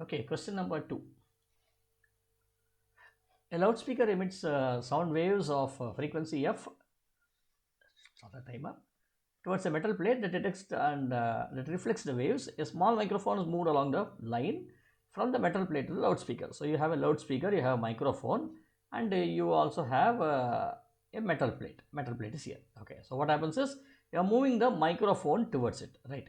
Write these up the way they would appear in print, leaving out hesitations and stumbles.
Okay, question number 2. A loudspeaker emits sound waves of frequency f, start the timer, towards a metal plate that detects and that reflects the waves. A small microphone is moved along the line from the metal plate to the loudspeaker. So you have a loudspeaker, you have a microphone, and you also have a metal plate. Metal plate is here. Okay, so what happens is you are moving the microphone towards it, right?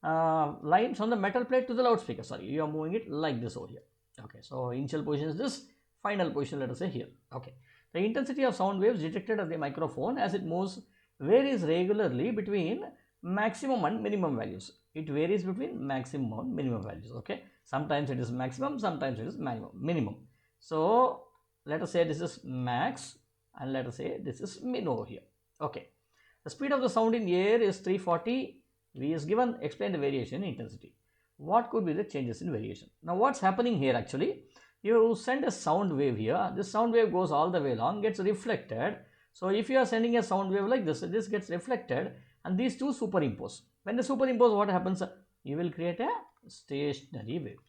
Line from the metal plate to the loudspeaker. Sorry, you are moving it like this over here. Okay, so initial position is this, final position let us say here. Okay, the intensity of sound waves detected at the microphone as it moves varies regularly between maximum and minimum values. It varies between maximum and minimum values. Okay, sometimes it is maximum, sometimes it is minimum. So let us say this is max and let us say this is min over here. Okay, the speed of the sound in air is 340. V is given. Explain the variation in intensity. What could be the changes in variation? Now what's happening here actually? You send a sound wave here. This sound wave goes all the way along, gets reflected. So if you are sending a sound wave like this gets reflected and these two superimpose. When they superimpose, what happens? You will create a stationary wave.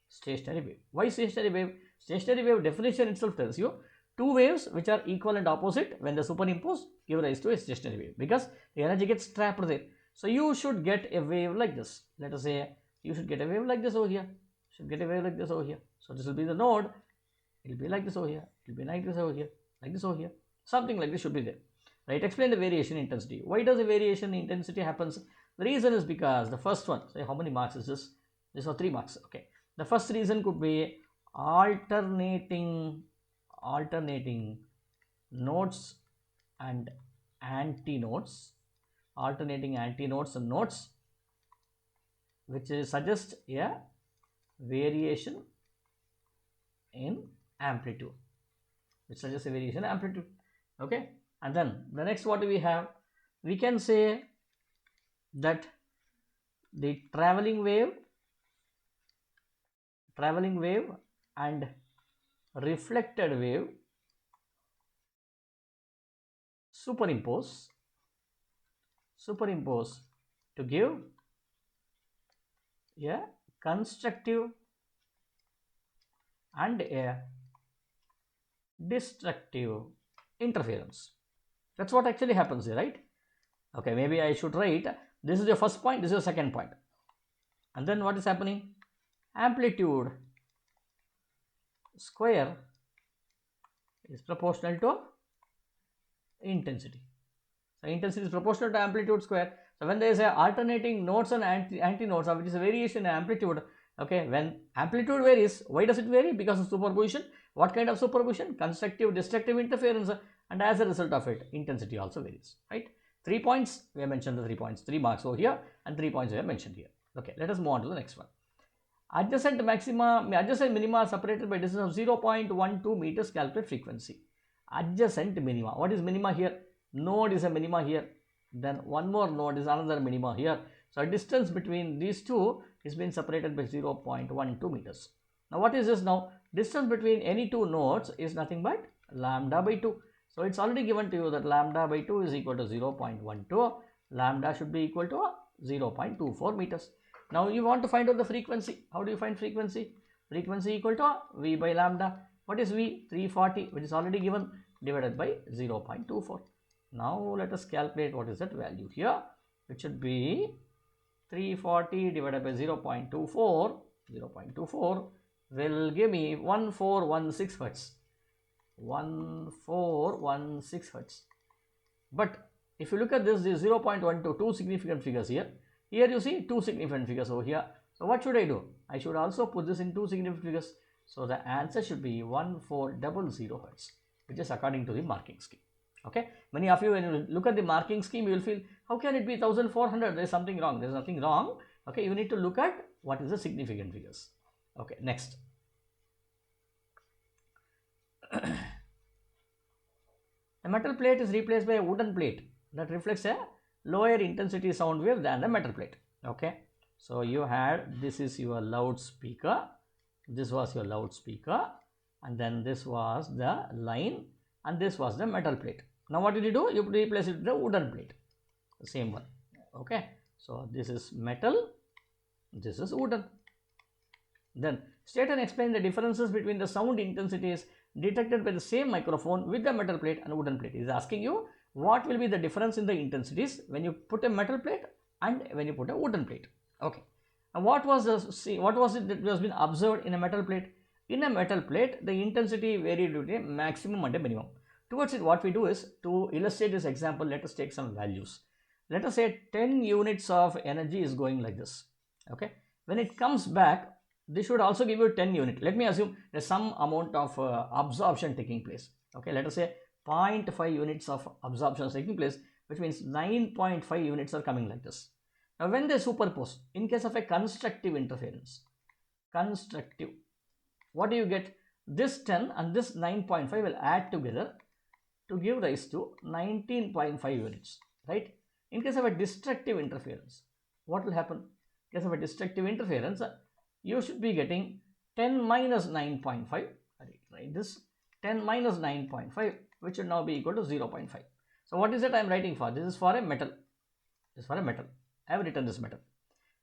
Stationary wave. Why stationary wave? Stationary wave definition itself tells you two waves which are equal and opposite, when they superimpose, give rise to a stationary wave because the energy gets trapped there. So you should get a wave like this. Let us say you should get a wave like this over here. Should get a wave like this over here. So this will be the node. It will be like this over here. It will be like this over here. Like this over here. Something like this should be there. Right? Explain the variation intensity. Why does the variation in intensity happens? The reason is because the first one, say how many marks is this? This is 3 marks. Okay. The first reason could be alternating nodes and antinodes. Alternating antinodes and nodes, which suggests a variation in amplitude, which suggests a variation in amplitude. Okay, and then the next what do we have? We can say that the traveling wave and reflected wave superimpose to give a constructive and a destructive interference. That's what actually happens here, right? Okay, maybe I should write this is your first point, this is your second point, and then what is happening? Amplitude square is proportional to intensity. So intensity is proportional to amplitude square. So when there is a alternating nodes and antinodes, which is a variation in amplitude, okay, when amplitude varies, why does it vary? Because of superposition. What kind of superposition? Constructive, destructive interference, and as a result of it, intensity also varies, right? 3 points, we have mentioned the 3 points, 3 marks over here, and 3 points we have mentioned here. Okay, let us move on to the next one. Adjacent minima are separated by distance of 0.12 meters. Calculate frequency. Adjacent minima. What is minima here? Node is a minima here. Then one more node is another minima here. So a distance between these two is being separated by 0.12 meters. Now what is this now? Distance between any two nodes is nothing but lambda by 2. So it's already given to you that lambda by 2 is equal to 0.12. Lambda should be equal to 0.24 meters. Now you want to find out the frequency. How do you find frequency? Frequency equal to V by lambda. What is V? 340, which is already given, divided by 0.24. Now let us calculate what is that value here. It should be 340 divided by 0.24. 0.24 will give me 1416 hertz. 1416 hertz. But if you look at this, 0.12, two significant figures here. Here you see two significant figures over here. So what should I do? I should also put this in two significant figures. So the answer should be 1400 hertz, which is according to the marking scheme. Okay, many of you, when you look at the marking scheme, you will feel, how can it be 1400? There is something wrong. There is nothing wrong. Okay, you need to look at what is the significant figures. Okay, next. The metal plate is replaced by a wooden plate that reflects a lower intensity sound wave than the metal plate. Okay, so you had, this is your loudspeaker, this was your loudspeaker, and then this was the line, and this was the metal plate. Now what did you do? You replace it with the wooden plate, the same one. Okay, so this is metal, this is wooden. Then state and explain the differences between the sound intensities detected by the same microphone with the metal plate and wooden plate. It is asking you what will be the difference in the intensities when you put a metal plate and when you put a wooden plate. Okay. And what was it that has been observed in a metal plate? In a metal plate, the intensity varied between a maximum and a minimum. Towards it, what we do is, to illustrate this example, let us take some values. Let us say 10 units of energy is going like this. Okay. When it comes back, this should also give you 10 units. Let me assume there's some amount of absorption taking place. Okay. Let us say 0.5 units of absorption is taking place, which means 9.5 units are coming like this. Now, when they superpose, in case of a constructive interference, what do you get? This 10 and this 9.5 will add together to give rise to 19.5 units, right? In case of a destructive interference, what will happen? In case of a destructive interference, you should be getting 10 minus 9.5, right? This 10 minus 9.5, which should now be equal to 0.5. So what is it I am writing for? This is for a metal. This is for a metal. I have written this metal.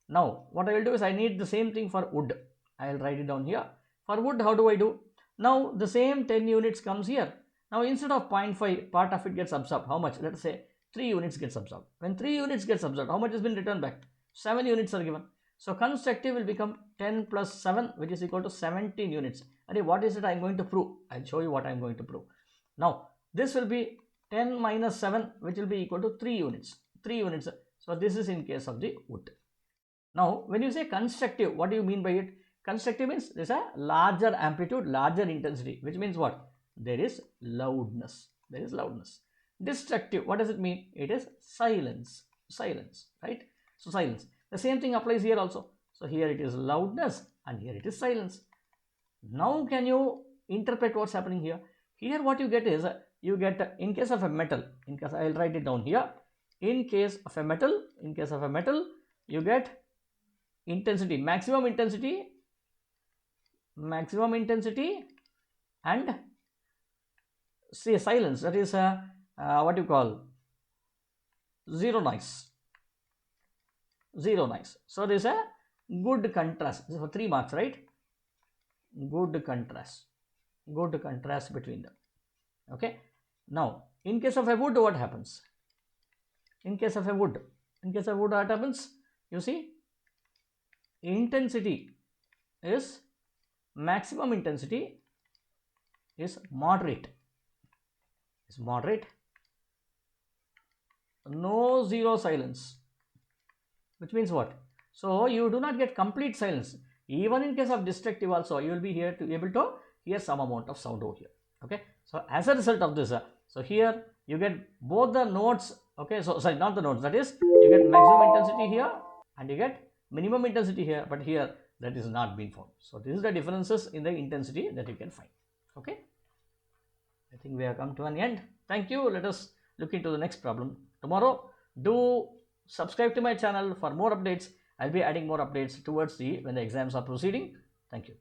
Now, what I will do is I need the same thing for wood. I will write it down here. For wood, how do I do? Now, the same 10 units comes here. Now, instead of 0.5, part of it gets absorbed. How much? Let us say 3 units gets absorbed. When 3 units gets absorbed, how much has been returned back? 7 units are given. So, constructive will become 10 plus 7, which is equal to 17 units. And what is it I am going to prove? I will show you what I am going to prove. Now, this will be 10 minus 7, which will be equal to 3 units. 3 units. So, this is in case of the wood. Now, when you say constructive, what do you mean by it? Constructive means there is a larger amplitude, larger intensity, which means what? There is loudness. There is loudness. Destructive, what does it mean? It is silence. Silence, right? So, silence. The same thing applies here also. So, here it is loudness and here it is silence. Now, can you interpret what's happening here? Here what you get is, you get, in case of a metal, in case, I will write it down here. In case of a metal, you get intensity, maximum intensity and say silence, that is what you call zero noise. So there is a good contrast. This is for 3 marks, right? Good contrast between them. Okay. Now, in case of a wood, what happens? In case of wood, what happens? You see, intensity is, maximum intensity is moderate. No zero silence, which means what? So you do not get complete silence. Even in case of destructive also, you will be here to able to hear some amount of sound over here. Okay. So as a result of this, so here you get both the notes. Okay. So sorry, not the notes. That is, you get maximum intensity here and you get minimum intensity here, but here that is not being found. So this is the differences in the intensity that you can find. Okay. I think we have come to an end. Thank you. Let us look into the next problem tomorrow. Do subscribe to my channel for more updates. I'll be adding more updates towards when the exams are proceeding. Thank you.